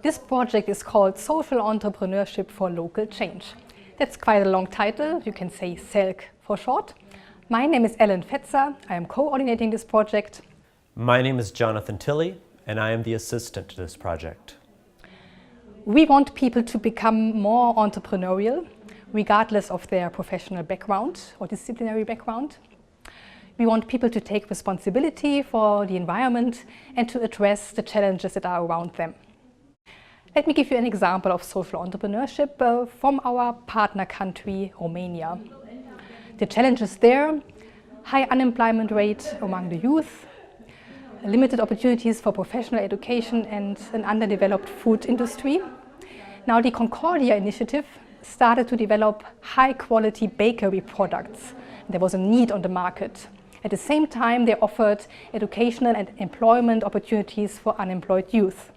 This project is called Social Entrepreneurship for Local Change. That's quite a long title, you can say SELC for short. My name is Ellen Fetzer, I am coordinating this project. My name is Jonathan Tilley, and I am the assistant to this project. We want people to become more entrepreneurial, regardless of their professional background or disciplinary background. We want people to take responsibility for the environment and to address the challenges that are around them. Let me give you an example of social entrepreneurship from our partner country, Romania. The challenges there: high unemployment rate among the youth, limited opportunities for professional education and an underdeveloped food industry. Now the Concordia initiative started to develop high-quality bakery products. There was a need on the market. At the same time, they offered educational and employment opportunities for unemployed youth.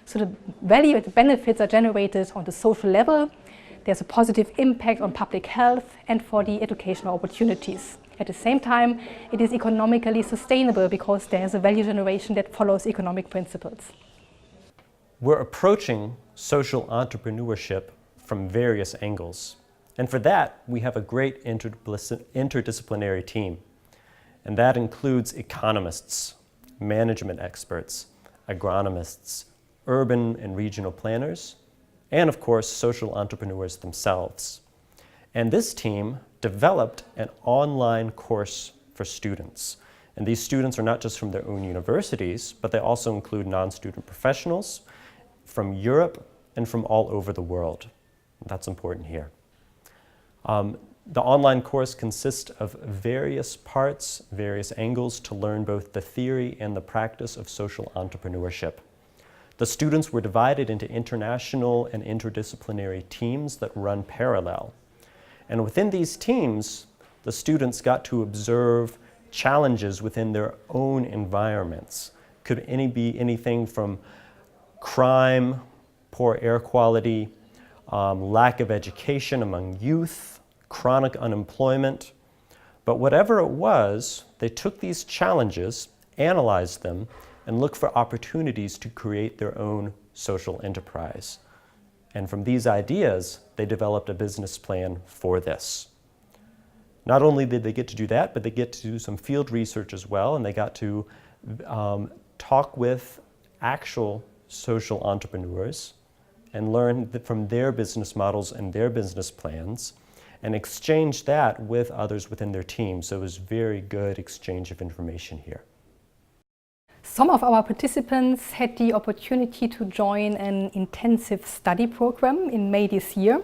So the value and benefits are generated on the social level. There's a positive impact on public health and for the educational opportunities. At the same time, it is economically sustainable because there's a value generation that follows economic principles. We're approaching social entrepreneurship from various angles. And for that, we have a great interdisciplinary team. And that includes economists, management experts, agronomists, urban and regional planners, and of course, social entrepreneurs themselves. And this team developed an online course for students. And these students are not just from their own universities, but they also include non-student professionals from Europe and from all over the world. That's important here. The online course consists of various parts, various angles to learn both the theory and the practice of social entrepreneurship. The students were divided into international and interdisciplinary teams that run parallel. And within these teams, the students got to observe challenges within their own environments. Could be anything from crime, poor air quality, lack of education among youth, chronic unemployment. But whatever it was, they took these challenges, analyzed them, and looked for opportunities to create their own social enterprise. And from these ideas, they developed a business plan for this. Not only did they get to do that, but they get to do some field research as well, and they got to talk with actual social entrepreneurs and learn from their business models and their business plans, and exchange that with others within their team. So it was very good exchange of information here. Some of our participants had the opportunity to join an intensive study program in May this year.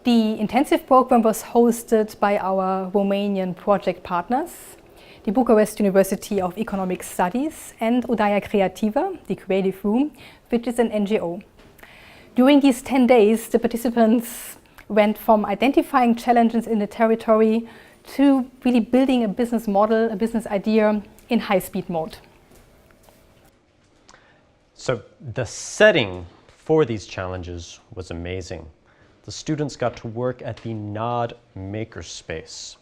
The intensive program was hosted by our Romanian project partners, the Bucharest University of Economic Studies and Odaia Creativa, the Creative Room, which is an NGO. During these 10 days, the participants went from identifying challenges in the territory to really building a business model, a business idea in high-speed mode. So the setting for these challenges was amazing. The students got to work at the Nod Makerspace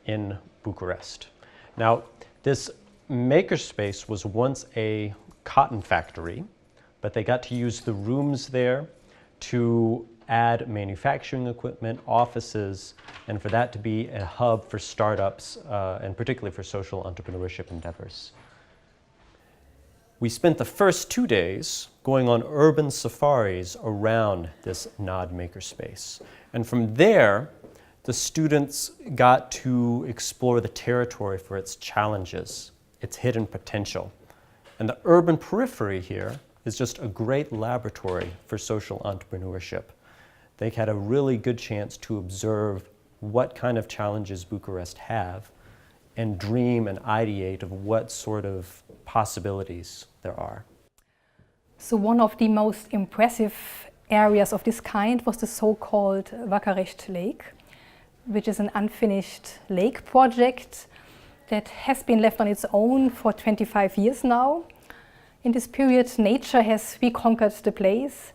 in Bucharest. Now, this makerspace was once a cotton factory, but they got to use the rooms there to add manufacturing equipment, offices, and for that to be a hub for startups, and particularly for social entrepreneurship endeavors. We spent the first 2 days going on urban safaris around this Nod Makerspace. And from there, the students got to explore the territory for its challenges, its hidden potential. And the urban periphery here is just a great laboratory for social entrepreneurship. They had a really good chance to observe what kind of challenges Bucharest have and dream and ideate of what sort of possibilities there are. So one of the most impressive areas of this kind was the so-called Bucharest Lake, which is an unfinished lake project that has been left on its own for 25 years now. In this period, nature has reconquered the place,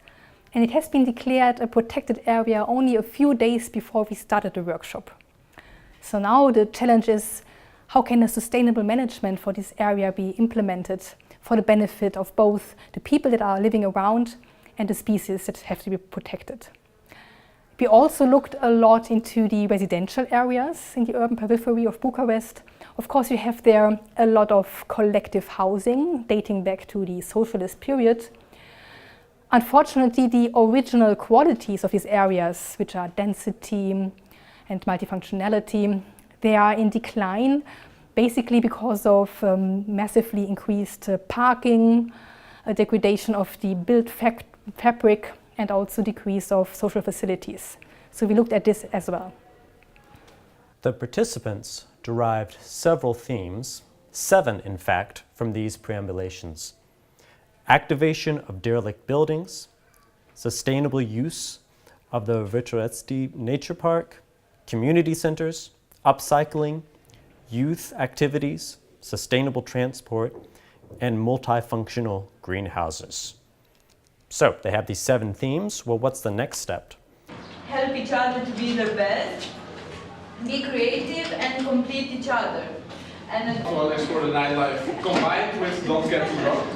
and it has been declared a protected area only a few days before we started the workshop. So now the challenge is, how can a sustainable management for this area be implemented for the benefit of both the people that are living around and the species that have to be protected. We also looked a lot into the residential areas in the urban periphery of Bucharest. Of course, you have there a lot of collective housing dating back to the socialist period. Unfortunately, the original qualities of these areas, which are density and multifunctionality, they are in decline, basically because of massively increased parking, a degradation of the built fabric, and also decrease of social facilities. So we looked at this as well. The participants derived several themes, 7 in fact, from these preambulations. Activation of derelict buildings, sustainable use of the Bucharest Nature Park, community centers, upcycling, youth activities, sustainable transport, and multifunctional greenhouses. So they have these 7 themes. Well, what's the next step? Help each other to be their best, be creative and complete each other. And well, explore the nightlife combined with don't get too drunk.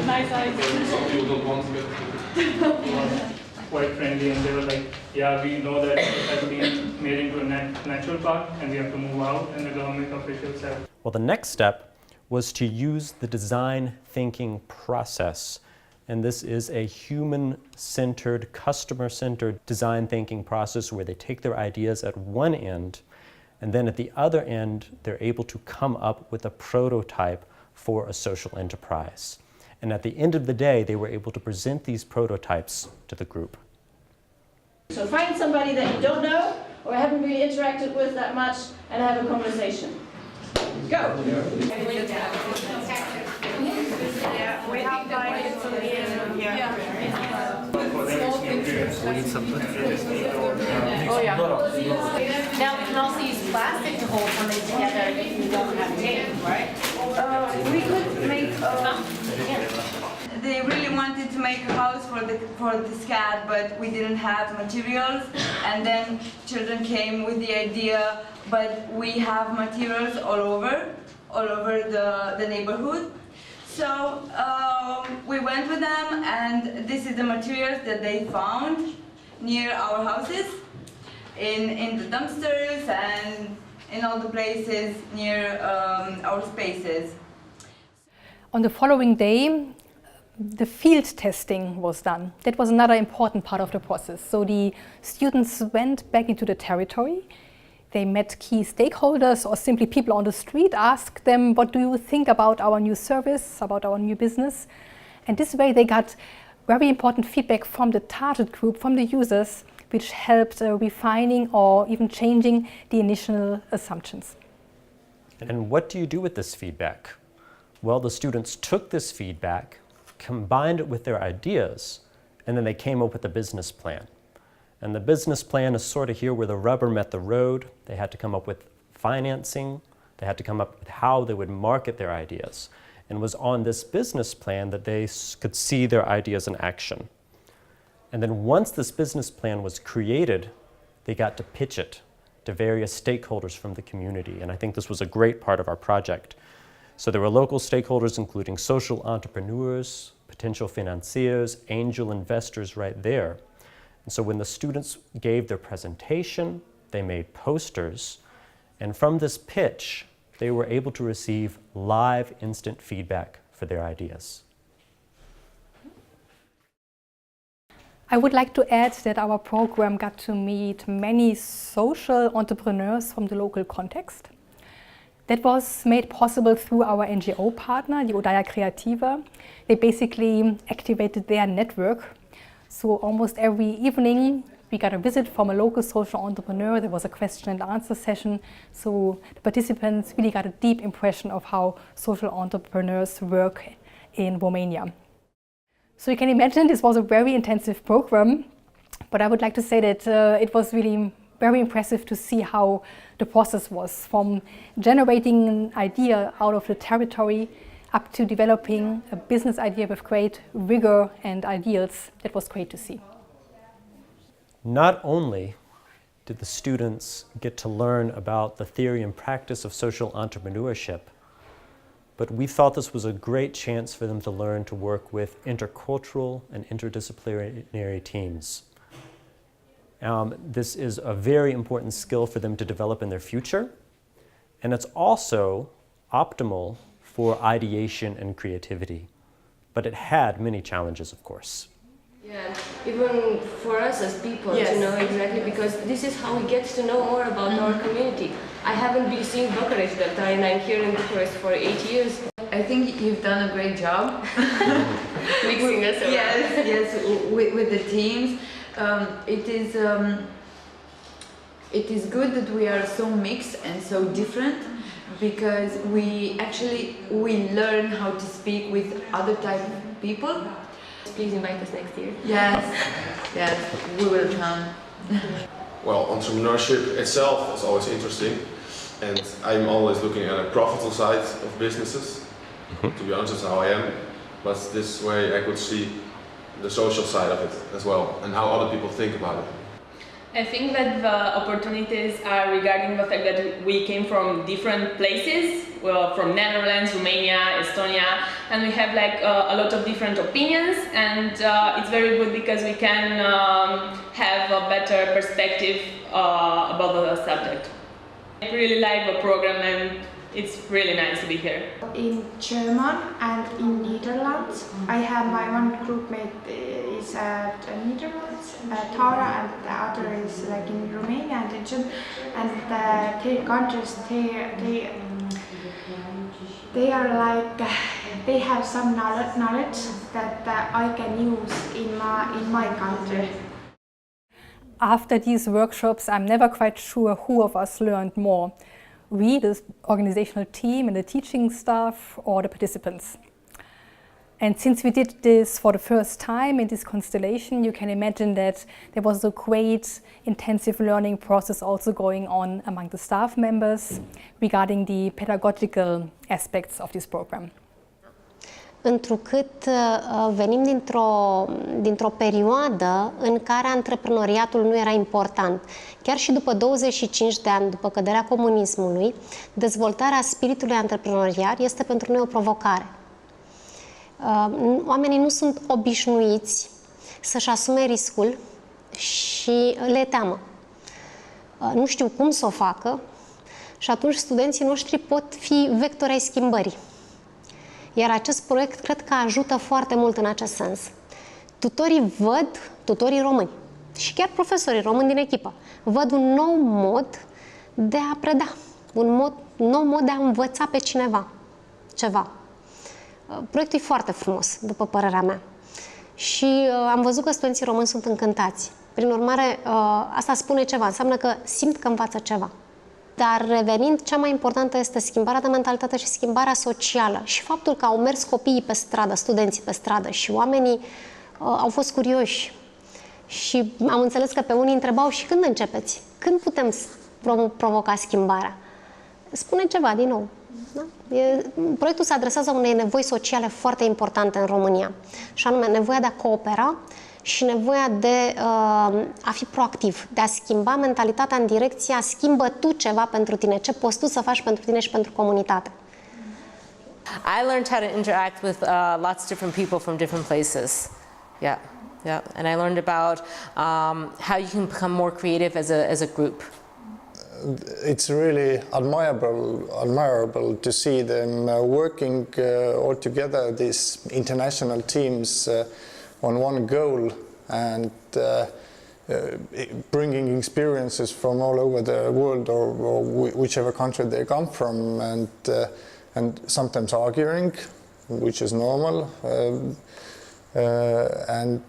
nice idea. Some people don't want to get quite friendly, and they were like, yeah, we know that it has been made into a natural park and we have to move out, and the government officials have. Well, the next step was to use the design thinking process. And this is a human-centered, customer-centered design thinking process where they take their ideas at one end, and then at the other end, they're able to come up with a prototype for a social enterprise. And at the end of the day, they were able to present these prototypes to the group. So find somebody that you don't know or haven't really interacted with that much and have a conversation. Go! We have like to be in here. Oh yeah. Now we can also use plastic to hold something together if we don't have tape, right? We could make They really wanted to make a house for this cat, but we didn't have materials. And then children came with the idea, but we have materials all over the neighborhood. So we went with them, and this is the materials that they found near our houses, in the dumpsters and in all the places near our spaces. On the following day, the field testing was done. That was another important part of the process. So the students went back into the territory. They met key stakeholders or simply people on the street, asked them, what do you think about our new service, about our new business? And this way they got very important feedback from the target group, from the users, which helped refining or even changing the initial assumptions. And what do you do with this feedback? Well, the students took this feedback, combined it with their ideas, and then they came up with a business plan. And the business plan is sort of here where the rubber met the road. They had to come up with financing. They had to come up with how they would market their ideas. And it was on this business plan that they could see their ideas in action. And then once this business plan was created, they got to pitch it to various stakeholders from the community. And I think this was a great part of our project. So there were local stakeholders, including social entrepreneurs, potential financiers, angel investors right there. And so when the students gave their presentation, they made posters, and from this pitch, they were able to receive live instant feedback for their ideas. I would like to add that our program got to meet many social entrepreneurs from the local context. That was made possible through our NGO partner, the Odaia Creativa. They basically activated their network. So almost every evening we got a visit from a local social entrepreneur. There was a question and answer session. So the participants really got a deep impression of how social entrepreneurs work in Romania. So you can imagine this was a very intensive program, but I would like to say that it was really very impressive to see how the process was, from generating an idea out of the territory up to developing a business idea with great rigor and ideals. That was great to see. Not only did the students get to learn about the theory and practice of social entrepreneurship, but we thought this was a great chance for them to learn to work with intercultural and interdisciplinary teams. This is a very important skill for them to develop in their future, and it's also optimal for ideation and creativity. But it had many challenges, of course. Yeah, even for us as people to know exactly, because this is how we get to know more about our community. I haven't been seeing Bucharest that time, and I'm here in Bucharest for 8 years. I think you've done a great job. Mixing us around. Yes, with the teams. It is good that we are so mixed and so different, because we learn how to speak with other type of people. Please invite us next year. Yes, we will come. Well, entrepreneurship itself is always interesting, and I'm always looking at a profitable side of businesses. To be honest, that's how I am. But this way I could see the social side of it as well, and how other people think about it. I think that the opportunities are regarding the fact that we came from different places, well, from Netherlands, Romania, Estonia, and we have like a lot of different opinions, and it's very good because we can have a better perspective about the subject. I really like the program, and it's really nice to be here. In German and in Netherlands, I have my one groupmate is at Netherlands, Tara, and the other is like in Romania and Egypt, and their countries they are like they have some knowledge that I can use in my country. After these workshops, I'm never quite sure who of us learned more. We, the organizational team and the teaching staff, or the participants. And since we did this for the first time in this constellation, you can imagine that there was a great intensive learning process also going on among the staff members regarding the pedagogical aspects of this program. Întrucât venim dintr-o perioadă în care antreprenoriatul nu era important. Chiar și după 25 de ani, după căderea comunismului, dezvoltarea spiritului antreprenorial este pentru noi o provocare. Oamenii nu sunt obișnuiți să-și asume riscul și le teamă. Nu știu cum să o facă și atunci studenții noștri pot fi vectori ai schimbării. Iar acest proiect cred că ajută foarte mult în acest sens. Tutorii români și chiar profesorii români din echipă, văd un nou mod de a preda, un nou mod de a învăța pe cineva ceva. Proiectul e foarte frumos, după părerea mea. Și am văzut că studenții români sunt încântați. Prin urmare, asta spune ceva, înseamnă că simt că învață ceva. Dar revenind, cea mai importantă este schimbarea de mentalitate și schimbarea socială. Și faptul că au mers copiii pe stradă, studenții pe stradă și oamenii au fost curioși. Și am înțeles că pe unii întrebau și când începeți? Când putem provoca schimbarea? Spune ceva din nou. Da? Proiectul se adresează unei nevoi sociale foarte importante în România. Și anume nevoia de a coopera și nevoia de a fi proactiv, de a schimba mentalitatea în direcția schimbă tu ceva pentru tine, ce poți tu să faci pentru tine și pentru comunitate. I learned how to interact with lots of different people from different places. Yeah. And I learned about how you can become more creative as a group. It's really admirable to see them working all together, these international teams on one goal, and bringing experiences from all over the world or whichever country they come from, and sometimes arguing, which is normal. And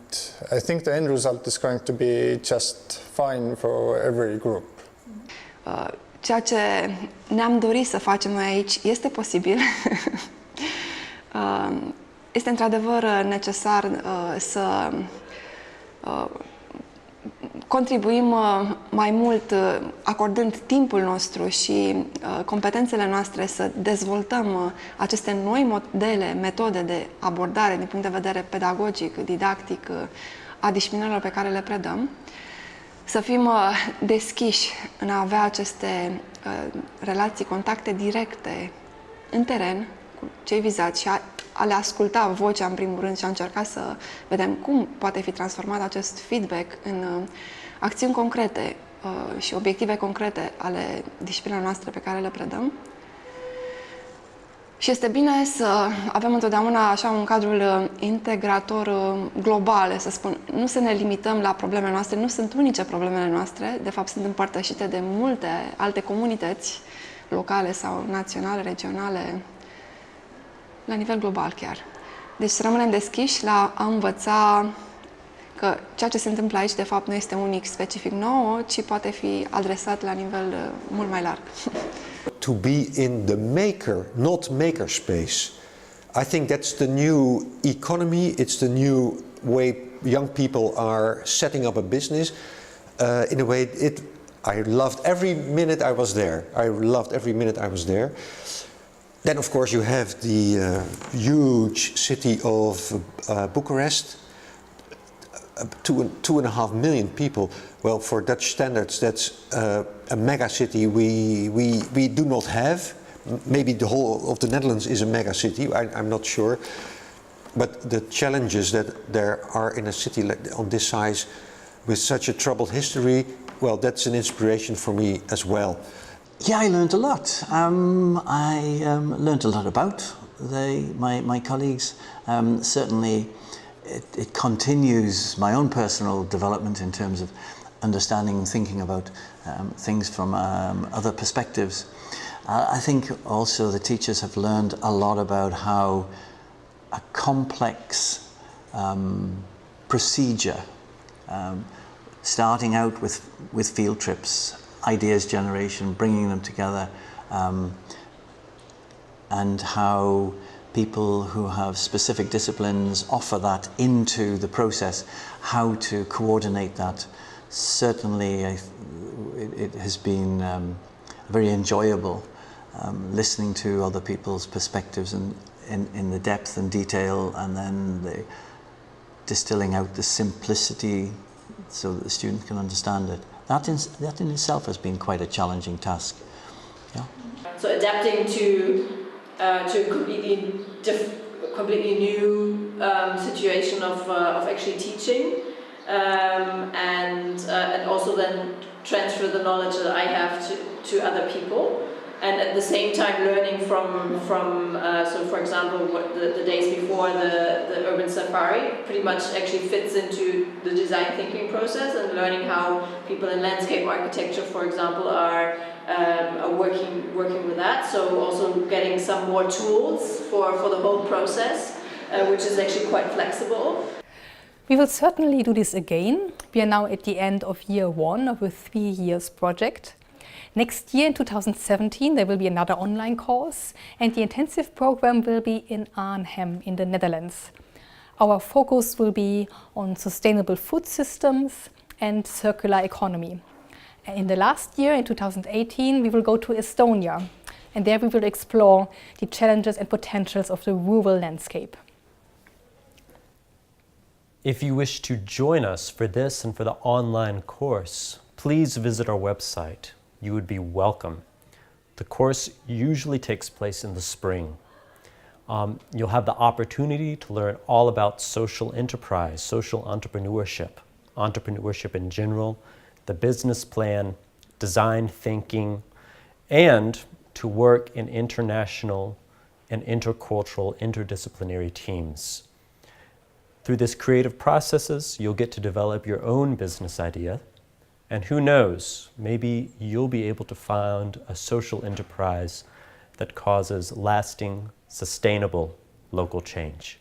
I think the end result is going to be just fine for every group. Ceea ce ne-am dorit să facem noi aici este posibil. Este într-adevăr necesar să contribuim mai mult acordând timpul nostru și competențele noastre să dezvoltăm aceste noi metode de abordare din punct de vedere pedagogic, didactic, a disciplinelor pe care le predăm. Să fim deschiși în a avea aceste relații, contacte directe în teren, cu cei vizați și a le asculta vocea în primul rând și a încerca să vedem cum poate fi transformat acest feedback în acțiuni concrete și obiective concrete ale disciplinelor noastre pe care le predăm. Și este bine să avem întotdeauna așa un cadru integrator global, să spun. Nu să ne limităm la problemele noastre, nu sunt unice problemele noastre, de fapt sunt împărtășite de multe alte comunități locale sau naționale, regionale, la nivel global chiar. Deci să rămânem deschiși la a învăța că ceea ce se întâmplă aici de fapt nu este unic, specific nouă, ci poate fi adresat la nivel mult mai larg. To be in the maker, not maker space. I think that's the new economy, it's the new way young people are setting up a business. In a way, I loved every minute I was there. I loved every minute I was there. Then, of course, you have the huge city of Bucharest, 2.5 million people. Well, for Dutch standards, that's a mega city we do not have. Maybe the whole of the Netherlands is a mega city, I'm not sure. But the challenges that there are in a city on this size with such a troubled history, well, that's an inspiration for me as well. Yeah, I learned a lot. I learned a lot about my colleagues. Certainly, it continues my own personal development in terms of understanding and thinking about things from other perspectives. I think also the teachers have learned a lot about how a complex procedure, starting out with field trips, ideas generation, bringing them together, and how people who have specific disciplines offer that into the process, how to coordinate that. Certainly it has been very enjoyable listening to other people's perspectives and in the depth and detail, and then distilling out the simplicity so that the student can understand it. That in itself has been quite a challenging task. Yeah. So adapting to completely new situation of actually teaching, and also then transfer the knowledge that I have to other people. And at the same time learning from so for example what the days before the urban safari pretty much actually fits into the design thinking process, and learning how people in landscape architecture, for example, are working with that. So also getting some more tools for the whole process, which is actually quite flexible. We will certainly do this again. We are now at the end of year 1 of a 3 years project. Next year, in 2017, there will be another online course, and the intensive program will be in Arnhem in the Netherlands. Our focus will be on sustainable food systems and circular economy. In the last year, in 2018, we will go to Estonia, and there we will explore the challenges and potentials of the rural landscape. If you wish to join us for this and for the online course, please visit our website. You would be welcome. The course usually takes place in the spring. You'll have the opportunity to learn all about social enterprise, social entrepreneurship, entrepreneurship in general, the business plan, design thinking, and to work in international and intercultural, interdisciplinary teams. Through this creative processes, you'll get to develop your own business idea. And who knows, maybe you'll be able to found a social enterprise that causes lasting, sustainable local change.